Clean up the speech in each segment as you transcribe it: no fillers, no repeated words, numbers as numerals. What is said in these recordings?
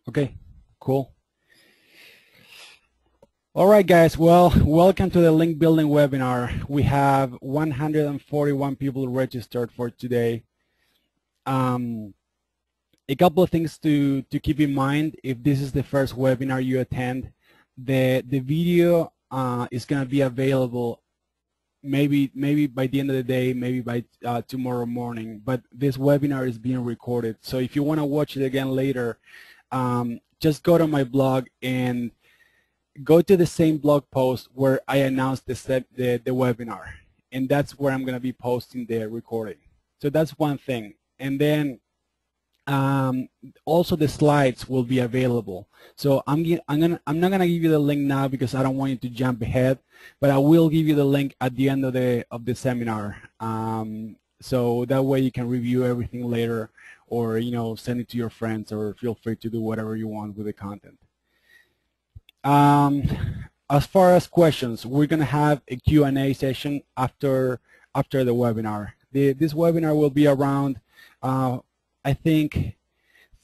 Okay, cool. All right, guys. Well, welcome to the link building webinar. We have 141 people registered for today. A couple of things to keep in mind if this is the first webinar you attend. The video is going to be available maybe by the end of the day, maybe by tomorrow morning. But this webinar is being recorded, so if you want to watch it again later, just go to my blog and go to the same blog post where I announced the webinar, and that's where I'm going to be posting the recording. So that's one thing. And then also the slides will be available. So I'm not gonna give you the link now because I don't want you to jump ahead, but I will give you the link at the end of the seminar. So that way you can review everything later, or send it to your friends, or feel free to do whatever you want with the content. As far as questions, we're gonna have a Q&A session after the webinar. This webinar will be around I think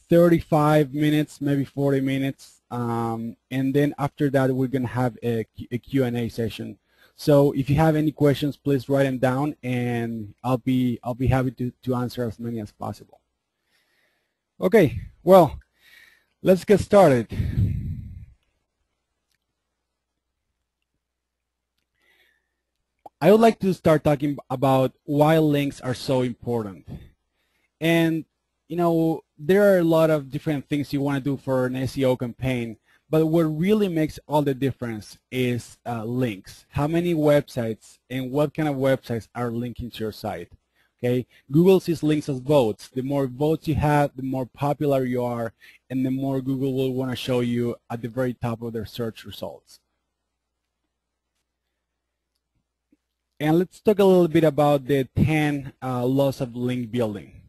35 minutes, maybe 40 minutes, and then after that we're going to have a Q&A session. So if you have any questions, please write them down, and I'll be happy to answer as many as possible. Okay, well, let's get started. I would like to start talking about why links are so important. And there are a lot of different things you want to do for an SEO campaign, but what really makes all the difference is links. How many websites and what kind of websites are linking to your site? Okay, Google sees links as votes. The more votes you have, the more popular you are, and the more Google will want to show you at the very top of their search results. And let's talk a little bit about the 10 laws of link building.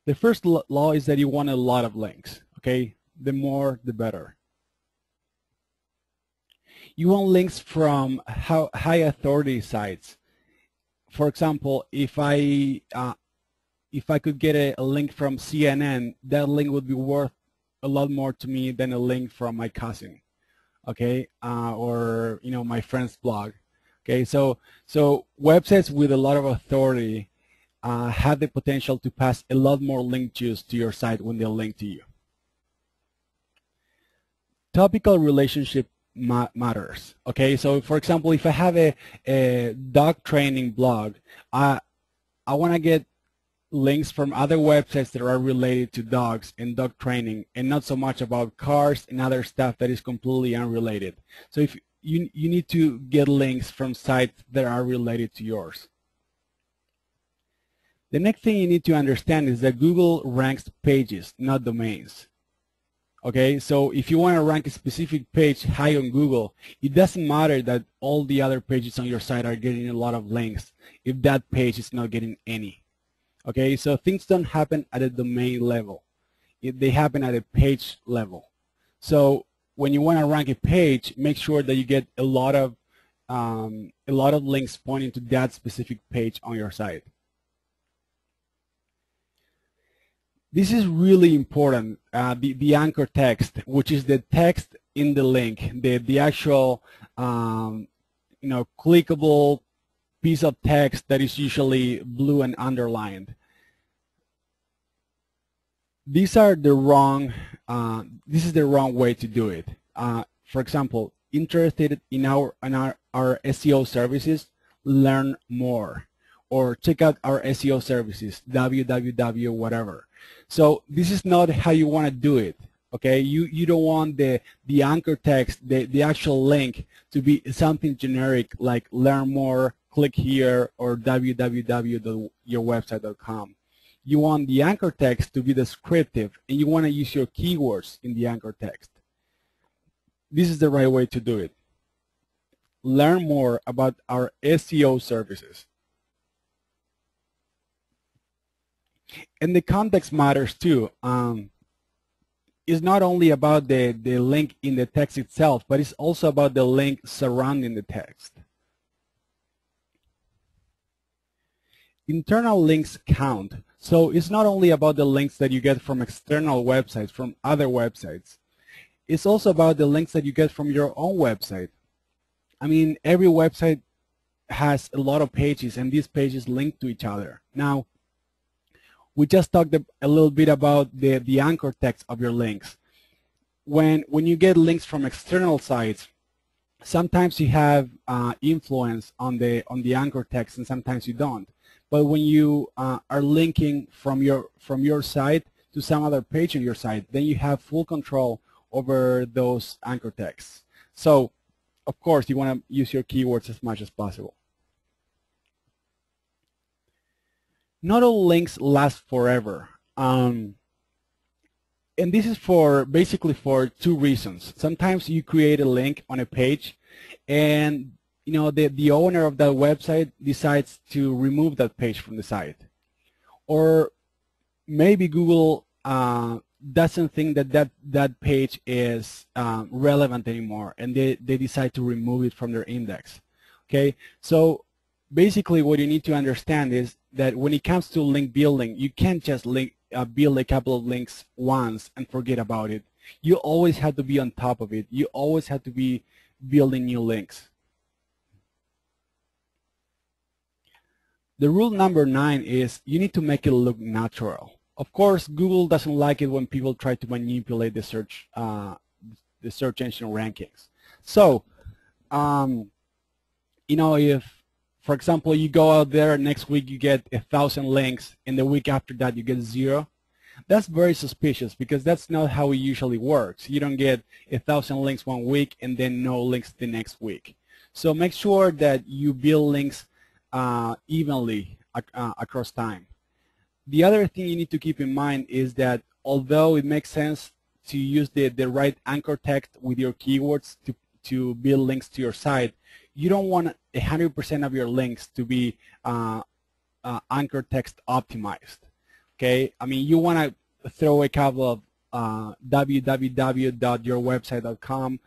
The first law is that you want a lot of links, okay? The more, the better. You want links from high authority sites. For example, if I could get a link from CNN, that link would be worth a lot more to me than a link from my cousin, okay? Or my friend's blog. Okay, so websites with a lot of authority have the potential to pass a lot more link juice to your site when they link to you. Topical relationship matters. Okay, so for example, if I have a dog training blog, I want to get links from other websites that are related to dogs and dog training, and not so much about cars and other stuff that is completely unrelated. So if you need to get links from sites that are related to yours. The next thing you need to understand is that Google ranks pages, not domains. Okay, so if you want to rank a specific page high on Google, it doesn't matter that all the other pages on your site are getting a lot of links if that page is not getting any. Okay, so things don't happen at a domain level. They happen at a page level. So when you want to rank a page, make sure that you get a lot of links pointing to that specific page on your site. This is really important. The anchor text, which is the text in the link, the actual clickable piece of text that is usually blue and underlined. These are the wrong. This is the wrong way to do it. For example, interested in our SEO services, learn more, or check out our SEO services, www whatever. So this is not how you want to do it. Okay, you don't want the anchor text, the actual link, to be something generic like learn more, click here, or www.yourwebsite.com. You want the anchor text to be descriptive, and you want to use your keywords in the anchor text. This is the right way to do it. Learn more about our SEO services. And the context matters too. It's not only about the link in the text itself, but it's also about the link surrounding the text. Internal links count. So it's not only about the links that you get from external websites, from other websites. It's also about the links that you get from your own website. I mean, every website has a lot of pages, and these pages link to each other. Now, we just talked a little bit about the anchor text of your links. When you get links from external sites, sometimes you have influence on the anchor text, and sometimes you don't. But when you are linking from your site to some other page on your site, then you have full control over those anchor texts. So, of course, you want to use your keywords as much as possible. Not all links last forever. And this is basically for two reasons. Sometimes you create a link on a page, and the owner of that website decides to remove that page from the site. Or maybe Google doesn't think that page is relevant anymore, and they decide to remove it from their index. Okay, so basically what you need to understand is that when it comes to link building, you can't just build a couple of links once and forget about it. You always have to be on top of it. You always have to be building new links. The rule number 9 is you need to make it look natural. Of course, Google doesn't like it when people try to manipulate the search engine rankings. So, if, for example, you go out there next week, you get 1,000 links, and the week after that you get 0. That's very suspicious, because that's not how it usually works. You don't get 1,000 links one week and then no links the next week. So make sure that you build links evenly across time. The other thing you need to keep in mind is that although it makes sense to use the right anchor text with your keywords to build links to your site, you don't want 100% of your links to be anchor text optimized. Okay, I mean, you want to throw a couple of www.yourwebsite.com,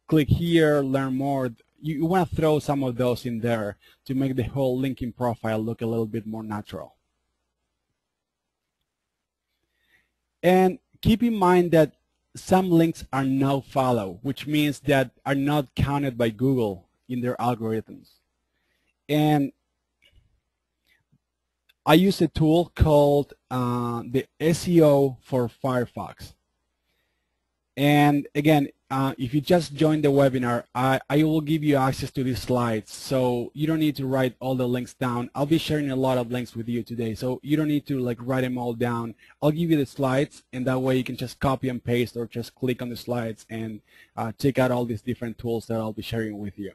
click here, learn more. You want to throw some of those in there to make the whole linking profile look a little bit more natural. And keep in mind that some links are no-follow, which means that are not counted by Google in their algorithms. And I use a tool called the SEO for Firefox. And again, if you just joined the webinar, I will give you access to these slides, so you don't need to write all the links down. I'll be sharing a lot of links with you today, so you don't need to write them all down. I'll give you the slides, and that way you can just copy and paste or just click on the slides and check out all these different tools that I'll be sharing with you.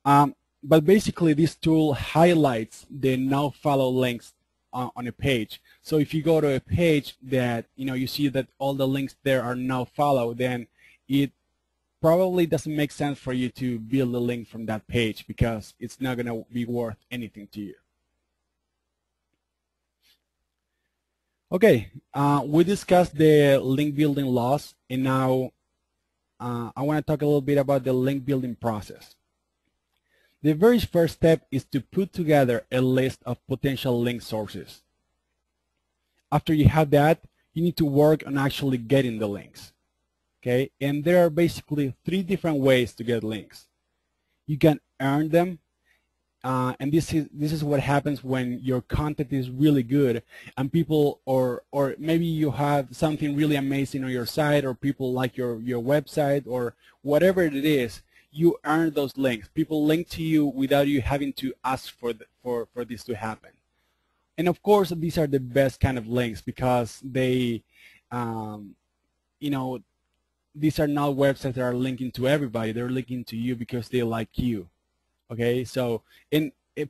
But basically, this tool highlights the no-follow links on a page. So if you go to a page that you see that all the links there are no-follow, then it probably doesn't make sense for you to build a link from that page, because it's not going to be worth anything to you. Okay, we discussed the link building laws, and now I want to talk a little bit about the link building process. The very first step is to put together a list of potential link sources. After you have that, you need to work on actually getting the links. Okay, and there are basically 3 different ways to get links. You can earn them, and this is what happens when your content is really good, and people, or maybe you have something really amazing on your site, or people like your website, or whatever it is. You earn those links. People link to you without you having to ask for this to happen. And of course, these are the best kind of links, because they, these are not websites that are linking to everybody. They're linking to you because they like you. Okay, so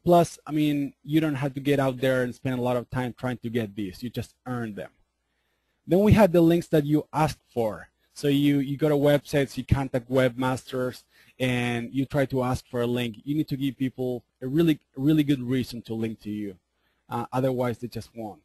plus, I mean, you don't have to get out there and spend a lot of time trying to get these. You just earn them. Then we have the links that you ask for. So you go to websites, you contact webmasters, and you try to ask for a link. You need to give people a really good reason to link to you. Otherwise, they just won't.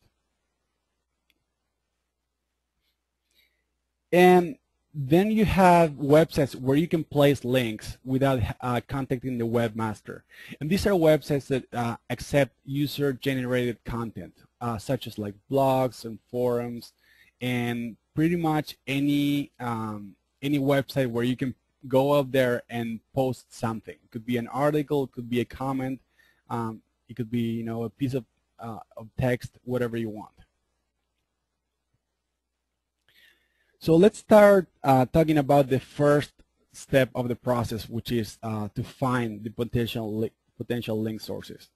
And Then you have websites where you can place links without contacting the webmaster. And these are websites that accept user-generated content, such as like blogs and forums, and pretty much any website where you can go up there and post something. It could be an article, it could be a comment, it could be a piece of text, whatever you want. So let's start talking about the first step of the process, which is to find the potential link sources.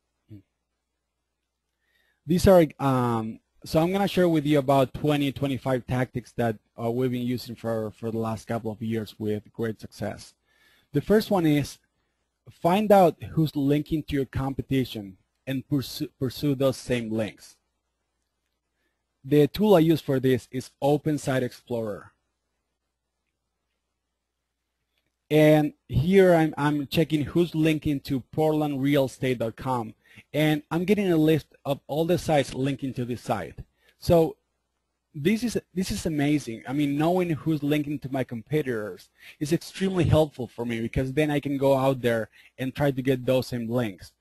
These are, so I'm going to share with you about 25 tactics that we've been using for the last couple of years with great success. The first one is find out who's linking to your competition and pursue those same links. The tool I use for this is Open Site Explorer. And here I'm checking who's linking to portlandrealestate.com, and I'm getting a list of all the sites linking to this site. So this is amazing. I mean, knowing who's linking to my competitors is extremely helpful for me, because then I can go out there and try to get those same links.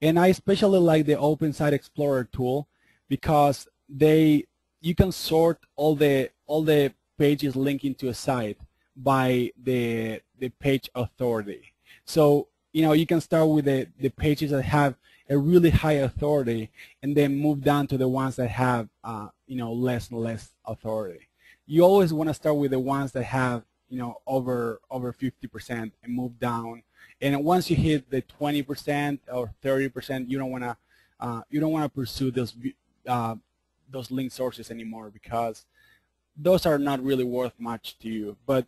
And I especially like the Open Site Explorer tool, because you can sort all the pages linking to a site by the page authority. So you can start with the pages that have a really high authority, and then move down to the ones that have less and less authority. You always want to start with the ones that have over 50% and move down. And once you hit the 20% or 30%, you don't want to pursue those link sources anymore, because those are not really worth much to you. But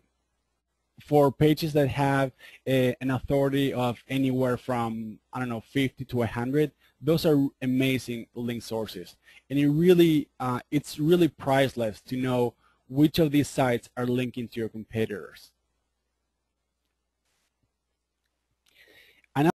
for pages that have an authority of anywhere from 50 to 100, those are amazing link sources. And it's really priceless to know which of these sites are linking to your competitors.